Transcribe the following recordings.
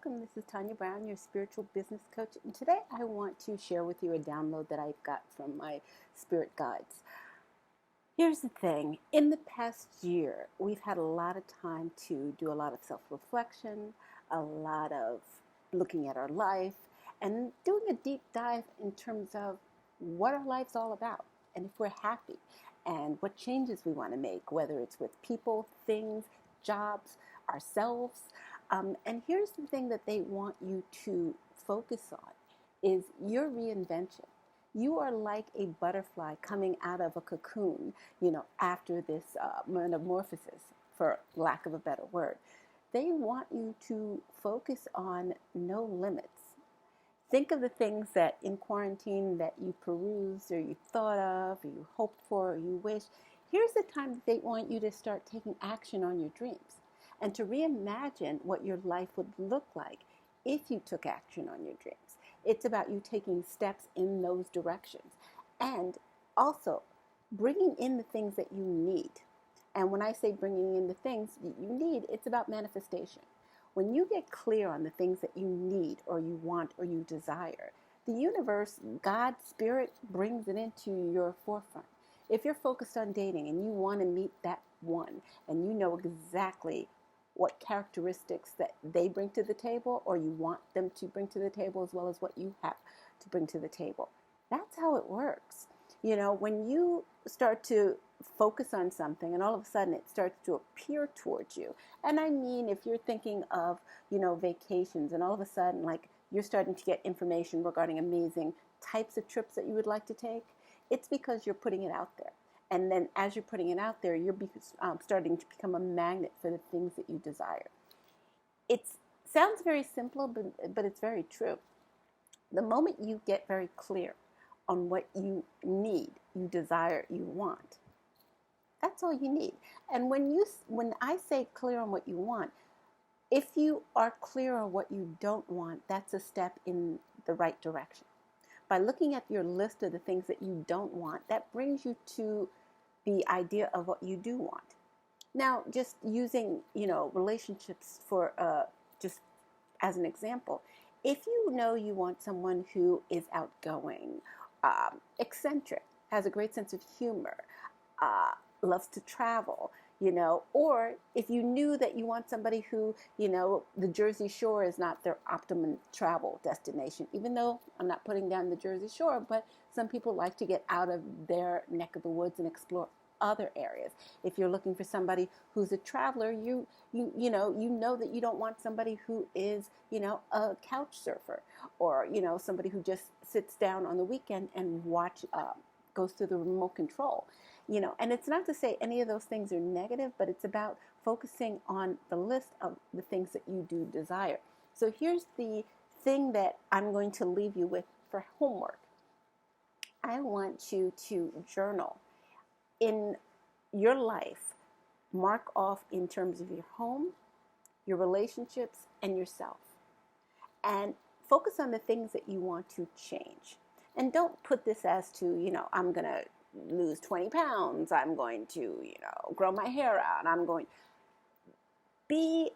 Welcome. This is Tanya Brown, your spiritual business coach. And today I want to share with you a download that I've got from my spirit guides. Here's the thing. In the past year, we've had a lot of time to do a lot of self-reflection, a lot of looking at our life, and doing a deep dive in terms of what our life's all about and if we're happy and what changes we want to make, whether it's with people, things, jobs, ourselves. And here's the thing that they want you to focus on is your reinvention. You are like a butterfly coming out of a cocoon, after this metamorphosis, for lack of a better word. They want you to focus on no limits. Think of the things that in quarantine that you perused or you thought of or you hoped for or you wish. Here's the time that they want you to start taking action on your dreams and to reimagine what your life would look like if you took action on your dreams. It's about you taking steps in those directions and also bringing in the things that you need. And when I say bringing in the things that you need, it's about manifestation. When you get clear on the things that you need or you want or you desire, the universe, God, Spirit, brings it into your forefront. If you're focused on dating and you want to meet that one and you know exactly what characteristics that they bring to the table or you want them to bring to the table as well as what you have to bring to the table. That's how it works. When you start to focus on something and all of a sudden it starts to appear towards you. And I mean, if you're thinking of, vacations and all of a sudden like you're starting to get information regarding amazing types of trips that you would like to take, it's because you're putting it out there. And then as you're putting it out there, you're starting to become a magnet for the things that you desire. It sounds very simple, but it's very true. The moment you get very clear on what you need, you desire, you want, that's all you need. And when I say clear on what you want, if you are clear on what you don't want, that's a step in the right direction. By looking at your list of the things that you don't want, that brings you to the idea of what you do want. Now, just using, relationships for just as an example, if you know you want someone who is outgoing, eccentric, has a great sense of humor, loves to travel, or if you knew that you want somebody who, the Jersey Shore is not their optimum travel destination, even though I'm not putting down the Jersey Shore, but some people like to get out of their neck of the woods and explore other areas. If you're looking for somebody who's a traveler, you know that you don't want somebody who is, a couch surfer or, somebody who just sits down on the weekend and goes through the remote control. And it's not to say any of those things are negative, but it's about focusing on the list of the things that you do desire. So here's the thing that I'm going to leave you with for homework. I want you to journal in your life, mark off in terms of your home, your relationships, and yourself. And focus on the things that you want to change. And don't put this as to, I'm going to lose 20 pounds, I'm going to, grow my hair out, I'm going. Be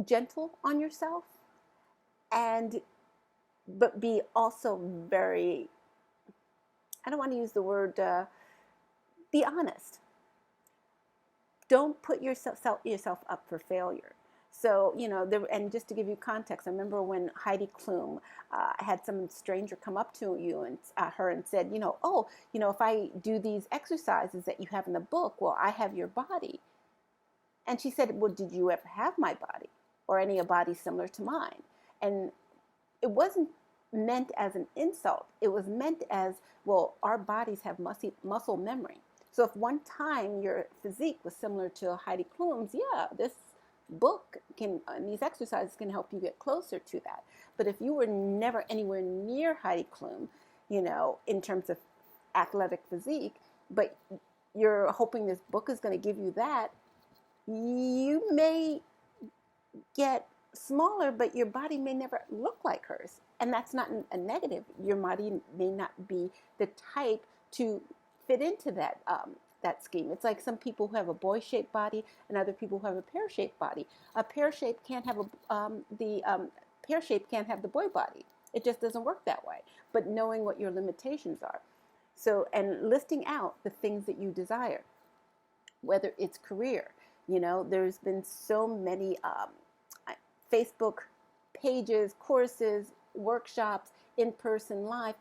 gentle on yourself, but be also very, I don't want to use the word, be honest. Don't put yourself up for failure. So, and just to give you context, I remember when Heidi Klum had some stranger come up to her and said, if I do these exercises that you have in the book, well, I have your body. And she said, well, did you ever have my body or any body similar to mine? And it wasn't meant as an insult. It was meant as, well, our bodies have muscle memory. So if one time your physique was similar to Heidi Klum's, this book and these exercises can help you get closer to that. But if you were never anywhere near Heidi Klum, in terms of athletic physique, but you're hoping this book is going to give you that, you may get smaller, but your body may never look like hers. And that's not a negative. Your body may not be the type to fit into that that scheme. It's like some people who have a boy-shaped body and other people who have a pear-shaped body. A pear-shaped can't have the pear-shaped can't have the boy body. It just doesn't work that way. But knowing what your limitations are. So, and listing out the things that you desire, whether it's career. You know, there's been so many Facebook pages, courses, workshops, in-person live.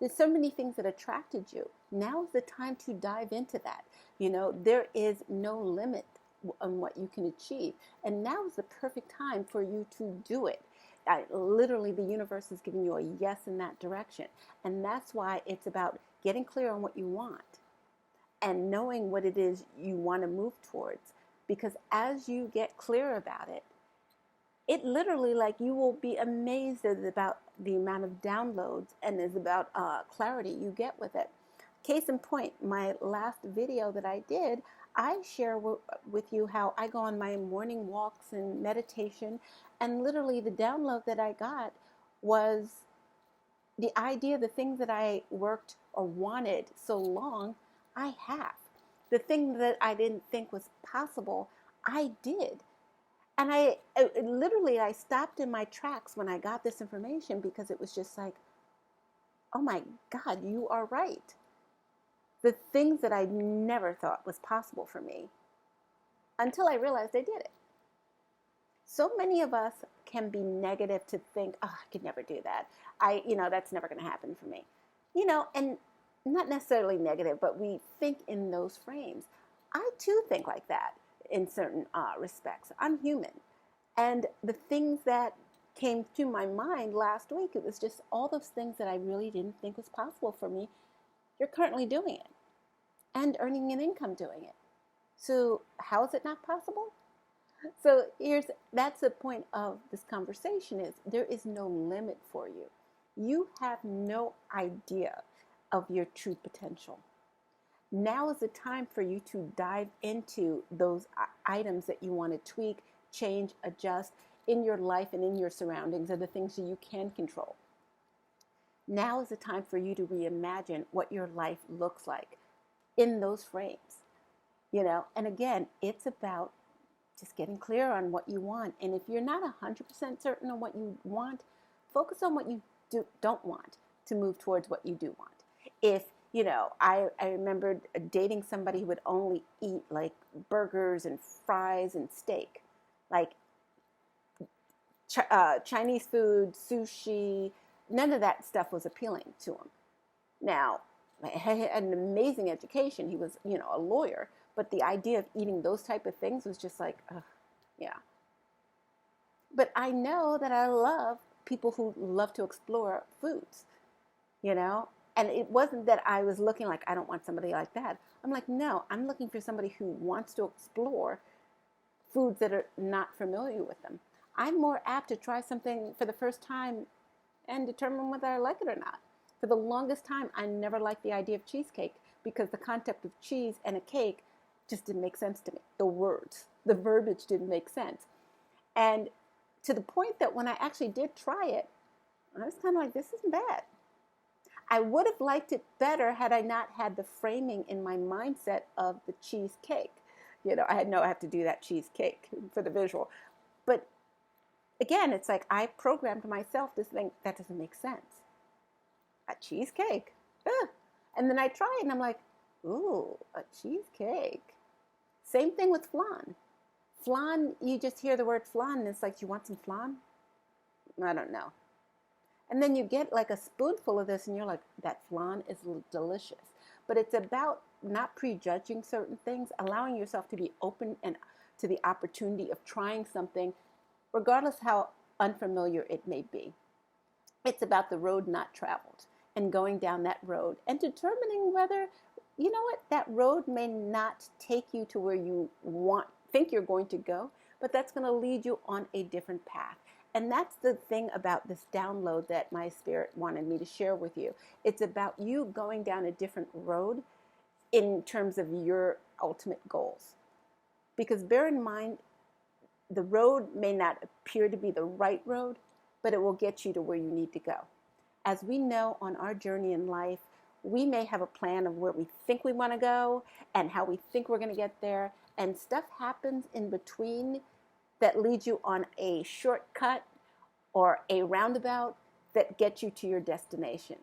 There's so many things that attracted you. Now is the time to dive into that. You know, there is no limit on what you can achieve. And now is the perfect time for you to do it. Literally, the universe is giving you a yes in that direction. And that's why it's about getting clear on what you want and knowing what it is you want to move towards. Because as you get clear about it, it literally, like, you will be amazed about the amount of downloads and is about clarity you get with it. Case in point, my last video that I did, I share with you how I go on my morning walks and meditation, and literally the download that I got was the idea, the things that I worked or wanted so long, I have. The thing that I didn't think was possible, I did. And I literally stopped in my tracks when I got this information, because it was just like, oh my God, you are right. The things that I never thought was possible for me, until I realized I did it. So many of us can be negative to think, oh, I could never do that. That's never going to happen for me. And not necessarily negative, but we think in those frames. I too think like that in certain respects. I'm human. And the things that came to my mind last week, it was just all those things that I really didn't think was possible for me. You're currently doing it and earning an income doing it. So how is it not possible? So that's the point of this conversation, is there is no limit for you. You have no idea of your true potential. Now is the time for you to dive into those items that you want to tweak, change, adjust in your life and in your surroundings, are the things that you can control. Now is the time for you to reimagine what your life looks like in those frames. And again, it's about just getting clear on what you want. And if you're not 100% certain on what you want, focus on what you don't want to move towards what you do want. If, I remembered dating somebody who would only eat like burgers and fries and steak, like Chinese food, sushi, none of that stuff was appealing to him. Now, he had an amazing education. He was, a lawyer. But the idea of eating those type of things was just like, yeah. But I know that I love people who love to explore foods, And it wasn't that I was looking like, I don't want somebody like that. I'm like, no, I'm looking for somebody who wants to explore foods that are not familiar with them. I'm more apt to try something for the first time and determine whether I like it or not. For the longest time, I never liked the idea of cheesecake, because the concept of cheese and a cake just didn't make sense to me. The verbiage didn't make sense. And to the point that when I actually did try it, I was kind of like, this isn't bad. I would have liked it better had I not had the framing in my mindset of the cheesecake. I have to do that cheesecake for the visual. But again, it's like I programmed myself to think that doesn't make sense. A cheesecake? Ugh. And then I try it and I'm like, ooh, a cheesecake. Same thing with flan. Flan, you just hear the word flan and it's like, you want some flan? I don't know. And then you get like a spoonful of this and you're like, that flan is delicious. But it's about not prejudging certain things, allowing yourself to be open and to the opportunity of trying something, regardless how unfamiliar it may be. It's about the road not traveled and going down that road and determining whether, that road may not take you to where you think you're going to go, but that's going to lead you on a different path. And that's the thing about this download that my spirit wanted me to share with you. It's about you going down a different road in terms of your ultimate goals. Because bear in mind, the road may not appear to be the right road, but it will get you to where you need to go. As we know on our journey in life, we may have a plan of where we think we want to go and how we think we're going to get there, and stuff happens in between that leads you on a shortcut or a roundabout that gets you to your destination.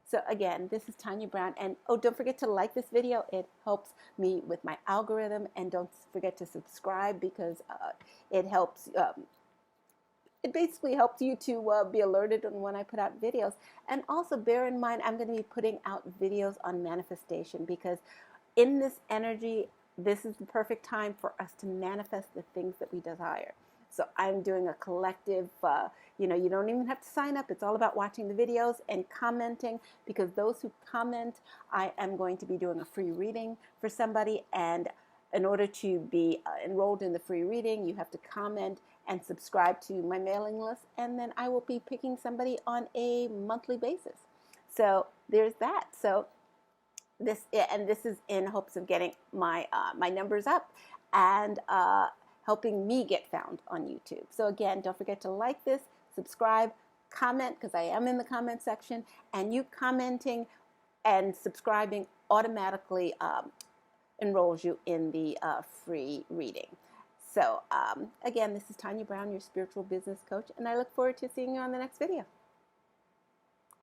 So again, this is Tanya Brown, and oh, don't forget to like this video. It helps me with my algorithm, and don't forget to subscribe because it helps. It basically helps you to be alerted on when I put out videos. And also bear in mind, I'm going to be putting out videos on manifestation, because in this energy, this is the perfect time for us to manifest the things that we desire. So I'm doing a collective, you don't even have to sign up. It's all about watching the videos and commenting, because those who comment, I am going to be doing a free reading for somebody. And in order to be enrolled in the free reading, you have to comment and subscribe to my mailing list. And then I will be picking somebody on a monthly basis. So there's that. So this is in hopes of getting my numbers up and helping me get found on YouTube. So again, don't forget to like this, subscribe, comment, because I am in the comment section, and you commenting and subscribing automatically enrolls you in the free reading. So again, this is Tanya Brown, your spiritual business coach, and I look forward to seeing you on the next video.